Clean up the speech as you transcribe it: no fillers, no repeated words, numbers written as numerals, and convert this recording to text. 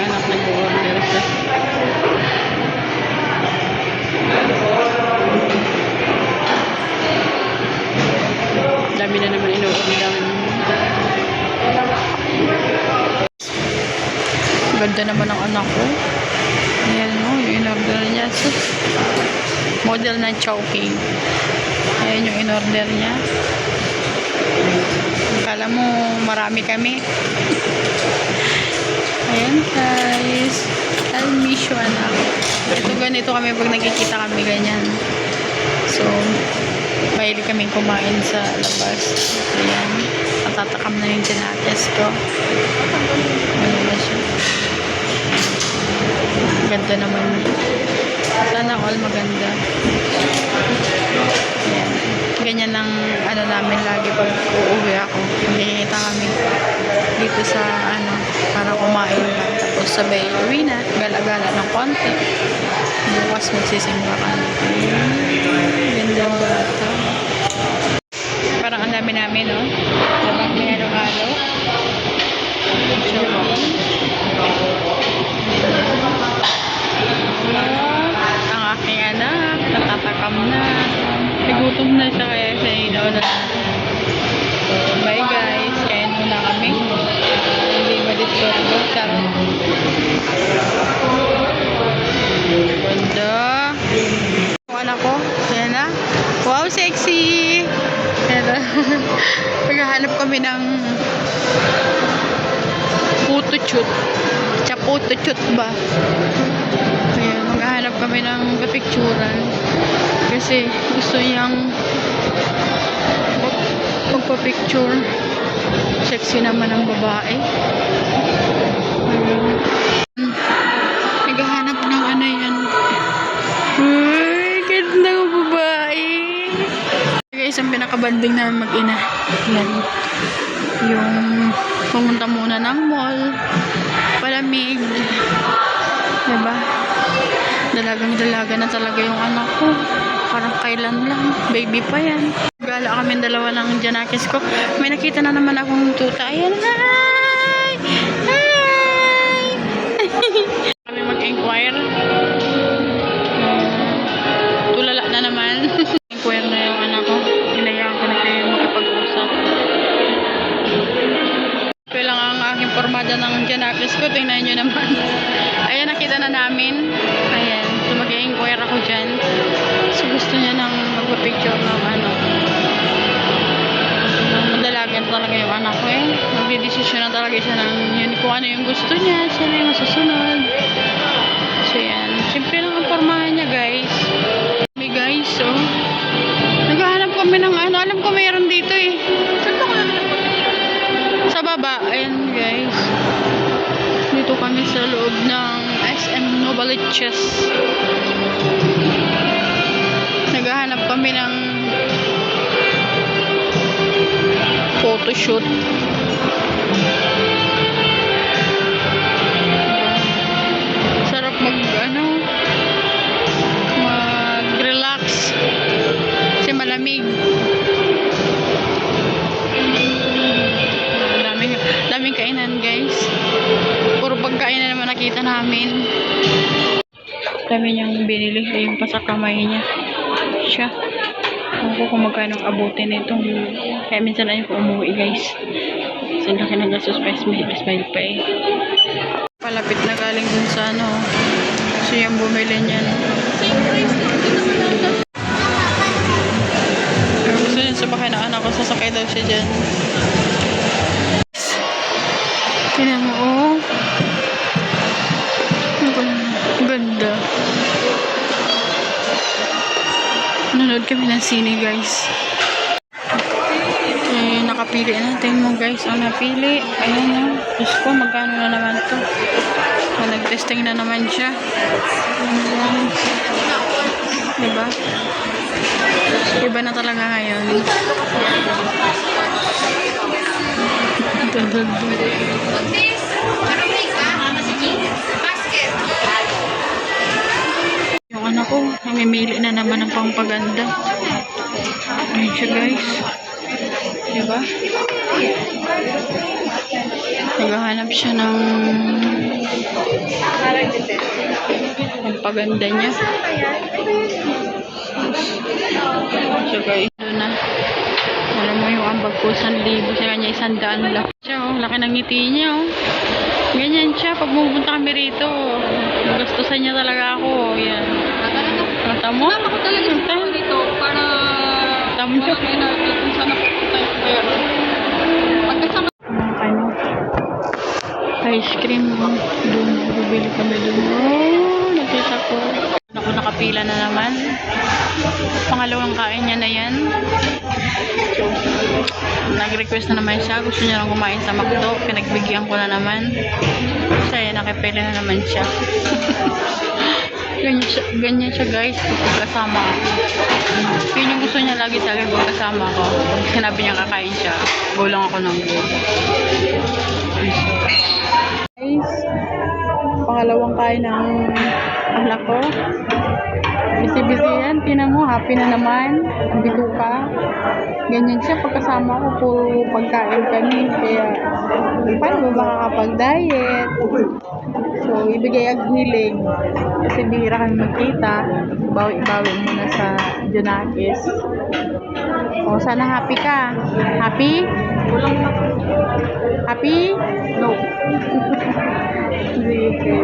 anak nag-order siya. Dami na naman ino-order. Ganda naman ang anak ko. Ayan mo, yung in-order niya. Model ng Chowking. Ayan yung in-order niya. Akala mo marami kami. Ayan guys. I'll miss you anak. Ito ganito kami pag nagkikita kami ganyan. So, mahilig kaming kumain sa labas. Ayan. Matatakam na yung tinakas ko. Ano na siya. Ganda naman. Sana all maganda. Ayan. Ganyan ang ano namin lagi pag uuwi ako. Nakikita kami dito sa ano para kumain lang. Tapos sabay uwi na. Gala-gala ng konti. Bukas magsisimba kami. Ganda ang bata. Parang ang dami namin, no? Diba? May halo-halo. Ang aking anak, natatakam na. Nagutom na siya kaya siya inauna na. So, bye guys. Kain muna kami. Hindi madisturbo. Charot. Ganda. Ang anak ko. Yan na. Wow, sexy! Yan na. Paghahanap kami ng photoshoot. Photoshoot ba? Ayan, maghahanap kami ng kapicturan. Kasi gusto niyang magpa-picture. Sexy naman ang babae. Naghahanap ng ano yan. Uy, ganda ng babae. Guys, ang pinakabanding namin mag-ina. Yan. Yung pumunta muna ng mall. Palamig. Diba? Dalagang-dalaga na talaga yung anak ko. Parang kailan lang. Baby pa yan. Gala kami dalawa ng Janakis ko. May nakita na naman akong tuta. Ayan. Hi! Hi! Kami mag-inquire. Tulala na naman. Inquire na yung anak ko. Hinayaan ko na kayo makipag-usap. Kailang ang aking formada ng Janakis ko. Tingnan nyo naman. Ayan, nakita na namin. Ayan. So, mag-inquire ako dyan. So, gusto niya nang magpa-picture ng ano. Madalagan talaga yung anak ko eh. Magdidesisyon na talaga siya ng yun, kung ano yung gusto niya. Siya na yung masusunod. So, yan. Siyempre lang ang formahan niya, guys. May guys, oh. Naghahanap kami ng ano. Alam ko mayroon dito eh. Saan ba kami sa baba. Ayan, guys. Dito kami sa loob ng SM Novaliches. Naghahanap kami ng photoshoot. Sarap mag-relax. Kasi malamig. Daming kainan, guys. Puro pagkain na naman nakita namin. Dami niyang binili. Ayun pa sa kamay niya. Siya. Ewan ko kung magkano abutin nitong. Kaya minsan ayun ko umuwi, guys. Kasi laki na gastos pa. Smile pa eh. Palapit na galing dun sa ano. So yung bumili niyan. Pero gusto niya sabakay na anak ko. Sasakay daw siya dyan. Tingnan mo, oh. Ganda. Nanood kami ng sine, guys. Eh, nakapili na. Tingnan mo, guys. Ang napili. Ayan na. Diyos ko, magkano na naman to. Nag-testing na naman siya. Ayan. Diba? Iba na talaga ngayon. Yung anak ko, namimili na naman ng pampaganda. Ayan siya, guys. Diba? Naghahanap siya ng napakaganda niya. So guys, doon na. Alam mo yung ambag ko, 1,000. Sa kanya 100 lang. Siya, oh, laki ng ngiti niya, oh. Ganyan siya, pag pumunta kami rito, gastusan niya talaga ako. Yan. Kata mo? Ako talaga sa dito para Tamo. malaki natin kung saan napupunta yung pera. Pagkasama Ano? Ice cream. Doon, bibili kami doon. Oh, nakita ko. Ako, nakapila na naman. Pangalawang kain niya na yan. So, nag-request na naman siya. Gusto niya lang kumain sa McDo. Pinagbigyan ko na naman. Kasi nakipila na naman siya. Ganyan siya guys. Kapag kasama ako. Yun yung gusto niya lagi sa akin pag kasama ko. Pag sinabi niya kakain siya, gulang ako ng gulo. Guys, pangalawang kain ng anak ko. Busy-busy yan. Tinan mo, happy na naman. Ang bituka. Ganyan siya. Pagkasama ko, puro pagkain kami. Kaya, paano ba makakapag-diet? So, ibigay ang hiling. Kasi bihira kami magkita. Bawi-bawi muna sa Junakis. O, sana happy ka. Happy? Happy? No. Sige.